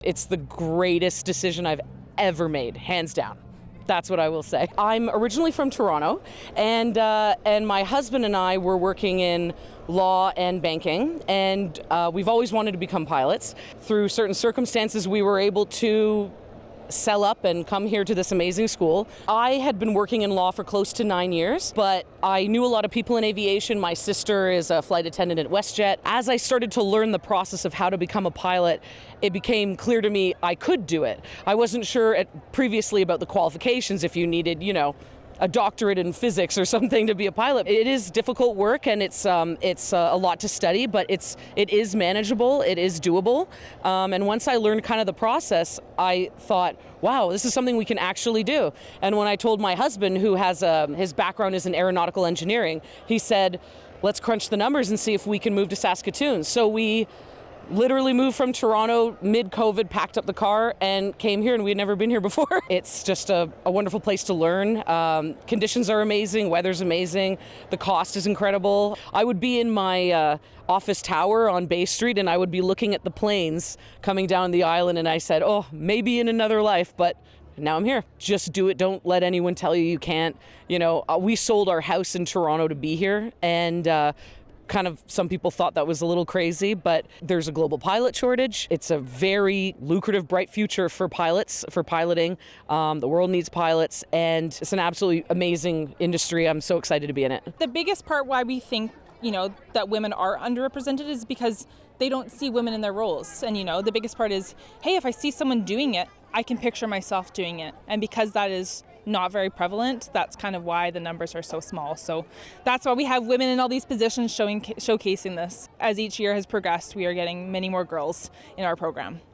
It's the greatest decision I've ever made, hands down. That's what I will say. I'm originally from Toronto, and my husband and I were working in law and banking, and we've always wanted to become pilots. Through certain circumstances, we were able to sell up and come here to this amazing school. I had been working in law for close to 9 years, but I knew a lot of people in aviation. My sister is a flight attendant at WestJet. As I started to learn the process of how to become a pilot, it became clear to me I could do it. I wasn't sure previously about the qualifications, if you needed, a doctorate in physics or something to be a pilot. It is difficult work, and it's a lot to study, but it is manageable, it is doable. And once I learned kind of the process, I thought, wow, this is something we can actually do. And when I told my husband, who has his background is in aeronautical engineering, he said, let's crunch the numbers and see if we can move to Saskatoon. So we literally moved from Toronto mid-COVID, packed up the car and came here, and we had never been here before. It's just a wonderful place to learn. Conditions are amazing, weather's amazing, the cost is incredible. I would be in my office tower on Bay Street, and I would be looking at the planes coming down the island, and I said, oh, maybe in another life, but now I'm here. Just do it. Don't let anyone tell you you can't. We sold our house in Toronto to be here, and kind of some people thought that was a little crazy, but there's a global pilot shortage. It's a very lucrative, bright future for pilots, for piloting. The world needs pilots, and it's an absolutely amazing industry. I'm so excited to be in it. The biggest part why we think, that women are underrepresented is because they don't see women in their roles. And, the biggest part is, hey, if I see someone doing it, I can picture myself doing it. And because that is not very prevalent, that's kind of why the numbers are so small. So that's why we have women in all these positions showcasing this. As each year has progressed, we are getting many more girls in our program.